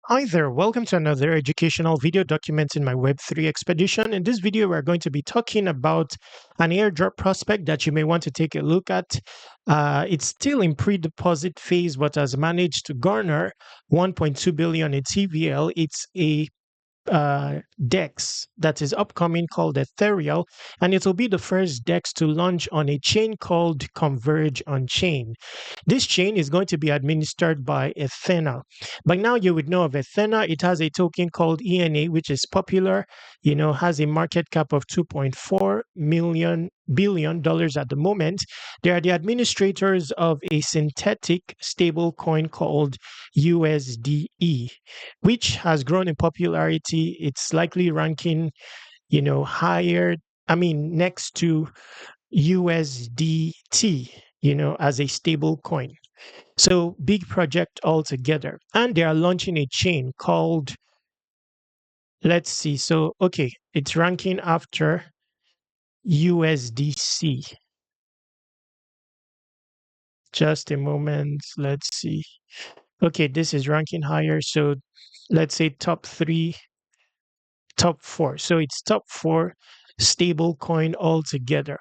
Hi there, welcome to another educational video documenting my Web3 expedition. In this video, we're going to be talking about an airdrop prospect that you may want to take a look at. It's still in pre-deposit phase, but has managed to garner 1.2 billion in TVL. It's a DEX that is upcoming called Ethereal, and it will be the first DEX to launch on a chain called Converge on Chain. This chain is going to be administered by Ethena. By now, you would know of Ethena. It has a token called ENA, which is popular, has a market cap of $2.4 billion at the moment. They are the administrators of a synthetic stable coin called USDE, which has grown in popularity. It's likely ranking, higher, next to USDT, as a stable coin. So big project altogether. And they are launching a chain called, let's see. So, okay, it's ranking after USDC. Just a moment. Let's see. Okay, this is ranking higher. So let's say top three, top four. So it's top four stable coin altogether.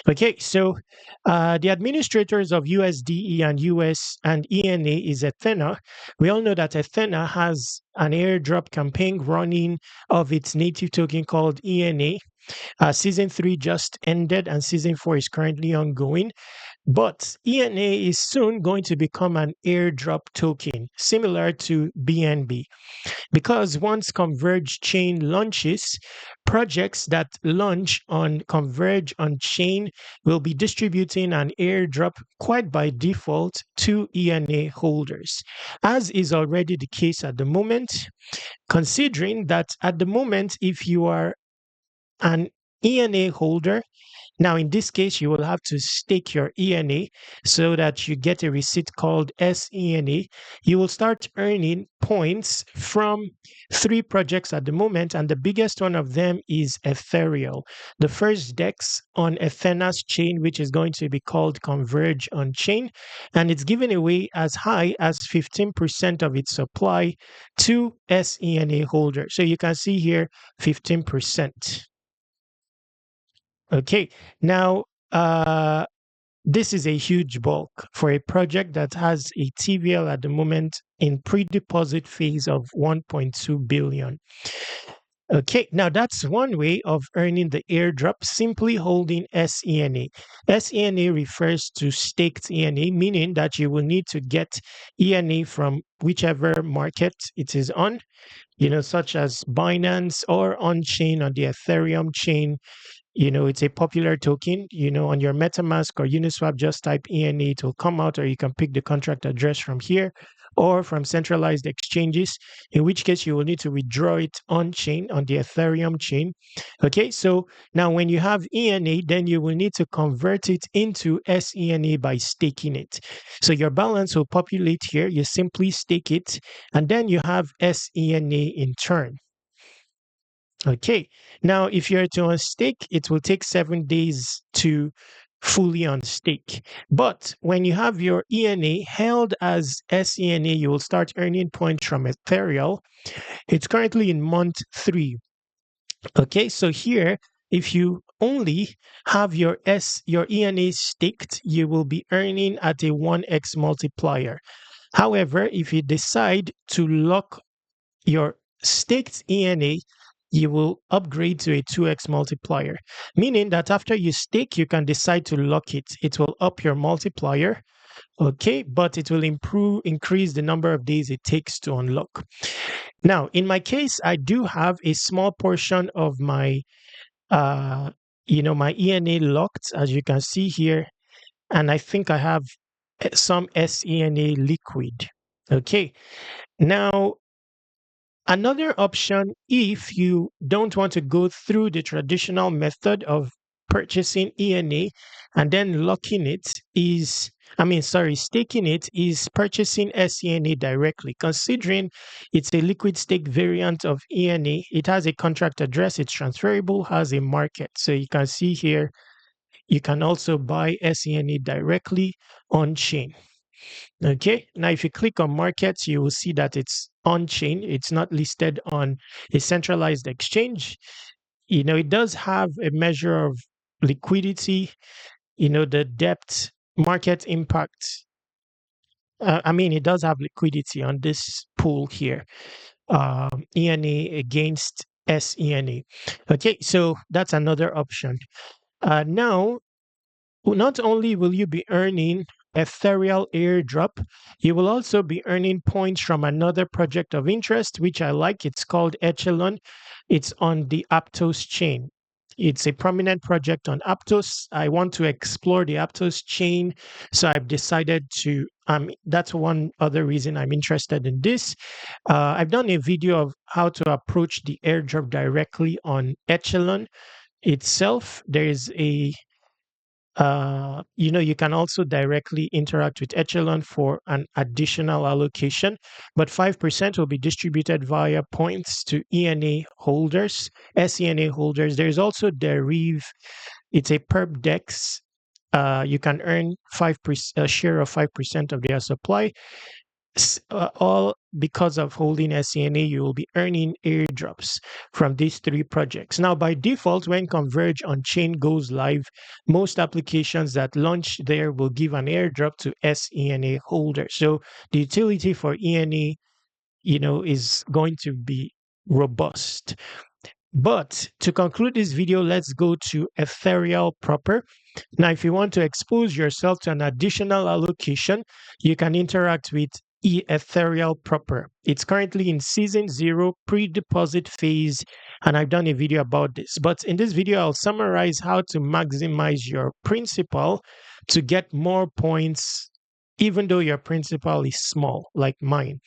Okay, so the administrators of USDE and US and ENA is Ethena. We all know that Ethena has an airdrop campaign running of its native token called ENA. Season 3 just ended and season 4 is currently ongoing. But ENA is soon going to become an airdrop token, similar to BNB. Because once Converge Chain launches, projects that launch on Converge on Chain will be distributing an airdrop quite by default to ENA holders, as is already the case at the moment, considering that at the moment, if you are an ENA holder, now, in this case, you will have to stake your ENA so that you get a receipt called SENA. You will start earning points from three projects at the moment, and the biggest one of them is Ethereal, the first DEX on Ethena's chain, which is going to be called Converge on Chain, and it's giving away as high as 15% of its supply to SENA holders. So you can see here 15%. Okay, now this is a huge bulk for a project that has a TVL at the moment in pre-deposit phase of 1.2 billion. Okay, now that's one way of earning the airdrop, simply holding SENA. SENA refers to staked ENA, meaning that you will need to get ENA from whichever market it is on, such as Binance or on-chain on the Ethereum chain. It's a popular token. On your MetaMask or Uniswap, just type ENA, it will come out, or you can pick the contract address from here or from centralized exchanges, in which case you will need to withdraw it on chain, on the Ethereum chain. Okay, so now when you have ENA, then you will need to convert it into SENA by staking it. So your balance will populate here, you simply stake it, and then you have SENA in turn. Okay, now if you're to unstake, it will take 7 days to fully unstake. But when you have your ENA held as SENA, you will start earning points from Ethereal. It's currently in month 3. Okay, so here, if you only have your ENA staked, you will be earning at a 1x multiplier. However, if you decide to lock your staked ENA, you will upgrade to a 2x multiplier, meaning that after you stake, you can decide to lock it. It will up your multiplier, okay, but it will increase the number of days it takes to unlock. Now, in my case, I do have a small portion of my, my ENA locked, as you can see here, and I think I have some SENA liquid. Okay, now another option, if you don't want to go through the traditional method of purchasing ENA and then locking it, staking it, is purchasing SENA directly. Considering it's a liquid stake variant of ENA, it has a contract address, it's transferable, has a market. So you can see here, you can also buy SENA directly on chain. Okay, now if you click on markets, you will see that it's on chain, it's not listed on a centralized exchange. It does have a measure of liquidity, the depth, market impact. It does have liquidity on this pool here, ENA against SENA. Okay, so that's another option. Now, not only will you be earning Ethereal Airdrop, you will also be earning points from another project of interest, which I like. It's called Echelon. It's on the Aptos chain. It's a prominent project on Aptos. I want to explore the Aptos chain, so I've decided to. That's one other reason I'm interested in this. I've done a video of how to approach the airdrop directly on Echelon itself. There is you can also directly interact with Echelon for an additional allocation, but 5% will be distributed via points to ENA holders, SENA holders. There's also Derive. It's a perp dex. You can earn 5% a share of 5% of their supply. All because of holding SCNA, you will be earning airdrops from these three projects. Now, by default, when Converge on chain goes live, most applications that launch there will give an airdrop to SENA holders. So the utility for ENA, is going to be robust. But to conclude this video, let's go to Ethereal proper. Now, if you want to expose yourself to an additional allocation, you can interact with Ethereal proper. It's currently in season 0 pre-deposit phase, and I've done a video about this. But in this video, I'll summarize how to maximize your principal to get more points, even though your principal is small, like mine.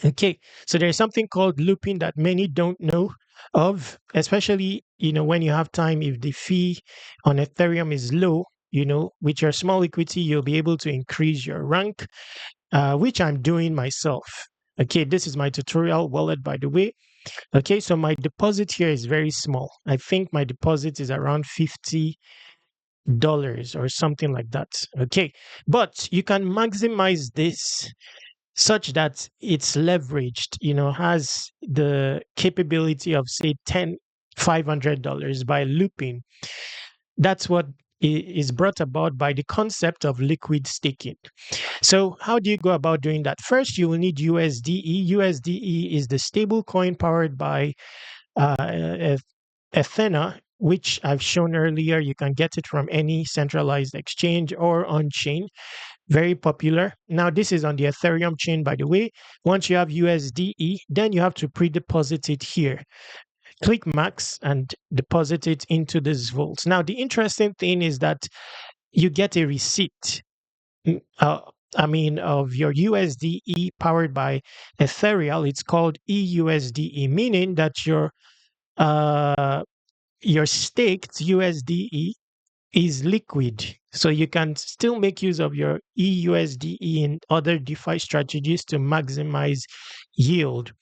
Okay, so there's something called looping that many don't know of, especially when you have time. If the fee on Ethereum is low, with your small equity, you'll be able to increase your rank, which I'm doing myself. Okay, this is my tutorial wallet, by the way. Okay, so my deposit here is very small. I think my deposit is around $50 or something like that. Okay, but you can maximize this such that it's leveraged, has the capability of, say, $500 by looping. That's what is brought about by the concept of liquid staking. So how do you go about doing that? First, you will need USDE. USDE is the stable coin powered by Athena, which I've shown earlier. You can get it from any centralized exchange or on chain. Very popular. Now, this is on the Ethereum chain, by the way. Once you have USDE, then you have to pre-deposit it here. Click max and deposit it into this vault. Now, the interesting thing is that you get a receipt, of your USDE powered by Ethereal. It's called EUSDE, meaning that your staked USDE is liquid. So you can still make use of your EUSDE and other DeFi strategies to maximize yield.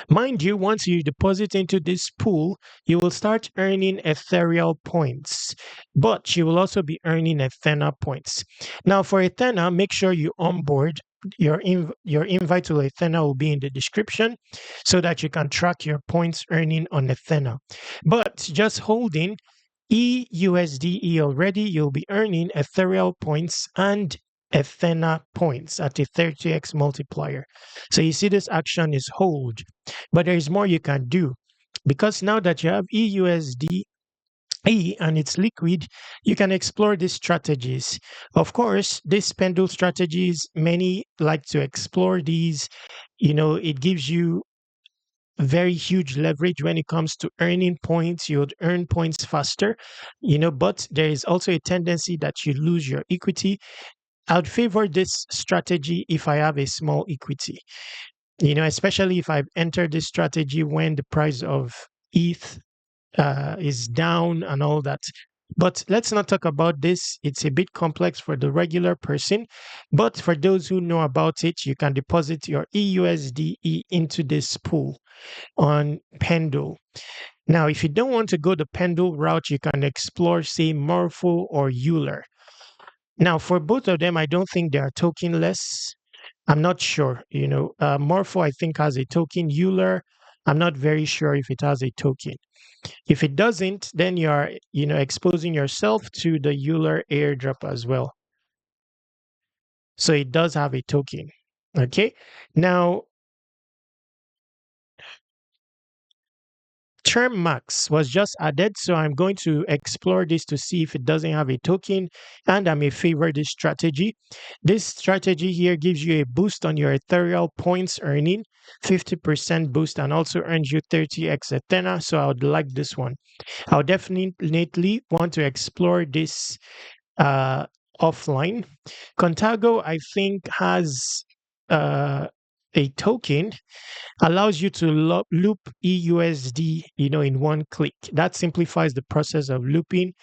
Mind you, once you deposit into this pool, you will start earning Ethereal points, but you will also be earning Ethena points. Now, for Ethena, make sure you onboard. Your invite to Ethena will be in the description so that you can track your points earning on Ethena. But just holding EUSDE already, you'll be earning Ethereal points and Ethena points at a 30x multiplier. So you see this action is hold, but there is more you can do, because now that you have EUSDE and it's liquid, you can explore these strategies. Of course, these pendulum strategies, many like to explore these. It gives you very huge leverage when it comes to earning points. You'd earn points faster, but there is also a tendency that you lose your equity. I'd favor this strategy if I have a small equity, especially if I've entered this strategy when the price of ETH is down and all that. But let's not talk about this. It's a bit complex for the regular person. But for those who know about it, you can deposit your EUSDE into this pool on Pendle. Now, if you don't want to go the Pendle route, you can explore, say, Morpho or Euler. Now, for both of them, I don't think they are tokenless. I'm not sure. Morpho, I think, has a token. Euler, I'm not very sure if it has a token. If it doesn't, then you're, exposing yourself to the Euler airdrop as well. So it does have a token. Okay. Now, term max was just added, so I'm going to explore this to see if it doesn't have a token, and I may favor this strategy. This strategy here gives you a boost on your Ethereal points earning, 50% boost, and also earns you 30x Ethena, so I would like this one. I'll definitely want to explore this offline. Contago, I think, has a token, allows you to loop EUSD, in one click. That simplifies the process of looping.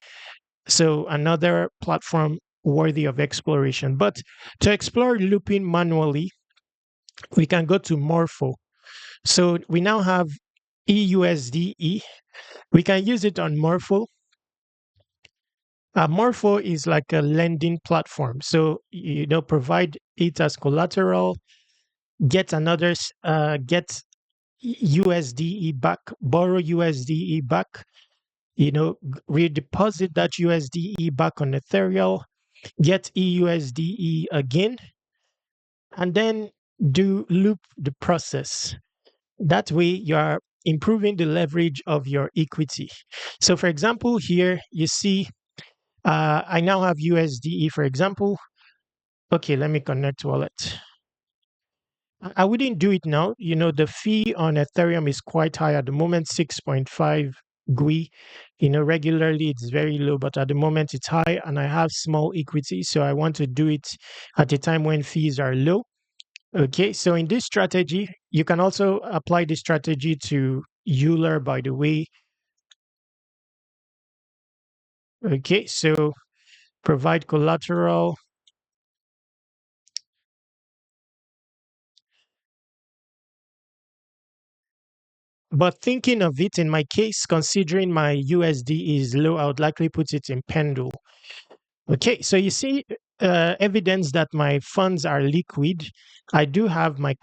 So another platform worthy of exploration. But to explore looping manually, we can go to Morpho. So we now have EUSDE. We can use it on Morpho. Morpho is like a lending platform. So, provide it as collateral, get USDE back, borrow USDE back, redeposit that USDE back on Ethereal, get EUSDE again, and then do loop the process. That way, you're improving the leverage of your equity. So, for example, here you see I now have USDE, for example. Okay, let me connect wallet. I wouldn't do it now. The fee on Ethereum is quite high at the moment, 6.5 GUI. Regularly it's very low, but at the moment it's high and I have small equity. So I want to do it at a time when fees are low. Okay, so in this strategy, you can also apply this strategy to Euler, by the way. Okay, so provide collateral. But thinking of it in my case, considering my USD is low, I would likely put it in Pendle. Okay, so you see evidence that my funds are liquid. I do have my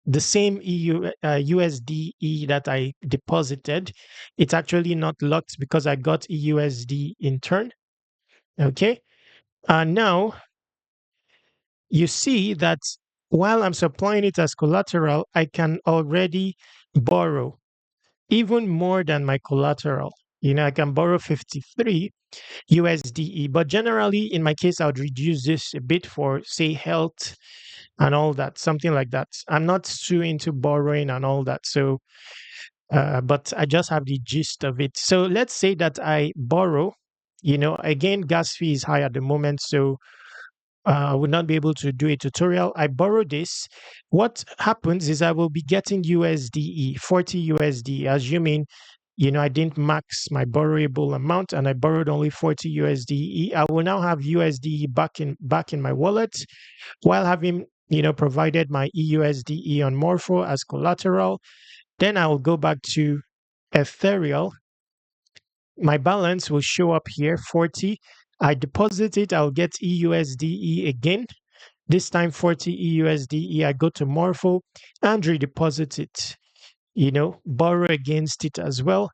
the same USDE that I deposited. It's actually not locked because I got EUSD in turn. Okay, now you see that while I'm supplying it as collateral, I can already borrow even more than my collateral. I can borrow 53 USDE, but generally, in my case, I would reduce this a bit for, say, health and all that, something like that. I'm not too into borrowing and all that. So, but I just have the gist of it. So let's say that I borrow, again, gas fee is high at the moment. So I would not be able to do a tutorial. I borrow this. What happens is I will be getting USDE, 40 USD, assuming, I didn't max my borrowable amount and I borrowed only 40 USDE. I will now have USDE back in my wallet while having, provided my EUSDE on Morpho as collateral. Then I will go back to Ethereal. My balance will show up here, 40. I deposit it, I'll get EUSDE again. This time 40 EUSDE, I go to Morpho and redeposit it, borrow against it as well.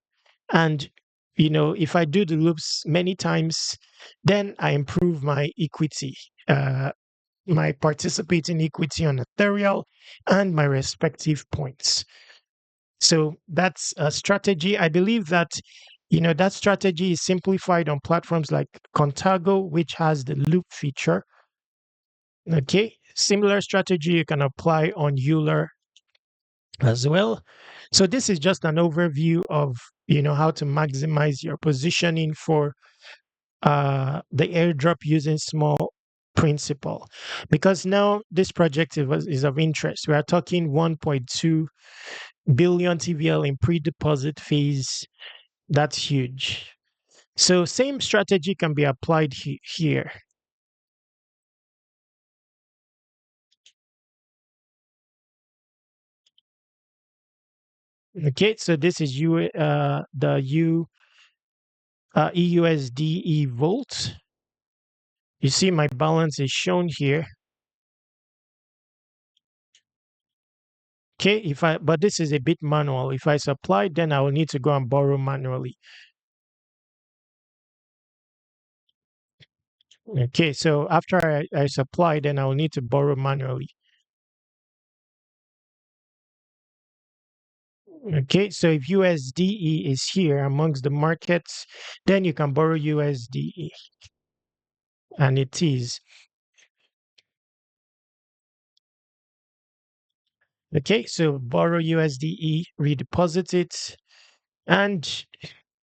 And, if I do the loops many times, then I improve my equity, my participating equity on Ethereal and my respective points. So that's a strategy. I believe that, that strategy is simplified on platforms like Contago, which has the loop feature. Okay. Similar strategy you can apply on Euler as well. So this is just an overview of, how to maximize your positioning for the airdrop using small principal. Because now this project is of interest. We are talking 1.2 billion TVL in pre-deposit phase. That's huge. So same strategy can be applied here. Okay, so this is the EUSDE volt. You see my balance is shown here. Okay, but this is a bit manual. If I supply, then I will need to go and borrow manually. Okay, so after I supply, then I will need to borrow manually. Okay, so if USDE is here amongst the markets, then you can borrow USDE. And it is. Okay, so borrow USDE, redeposit it, and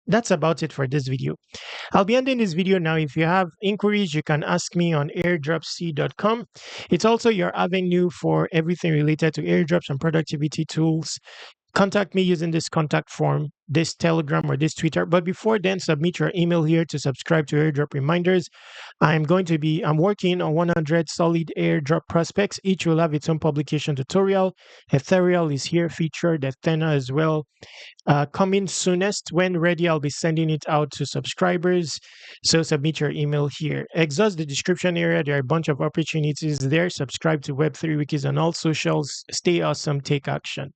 that's about it for this video. I'll be ending this video now. If you have inquiries, you can ask me on airdropc.com. It's also your avenue for everything related to airdrops and productivity tools. Contact me using this contact form, this Telegram or this Twitter. But before then, submit your email here to subscribe to airdrop reminders. I'm working on 100 solid airdrop prospects. Each will have its own publication tutorial. Ethereal is here featured, Athena as well. Coming soonest. When ready, I'll be sending it out to subscribers. So submit your email here. Exhaust the description area. There are a bunch of opportunities there. Subscribe to Web3 Wikis on all socials. Stay awesome. Take action.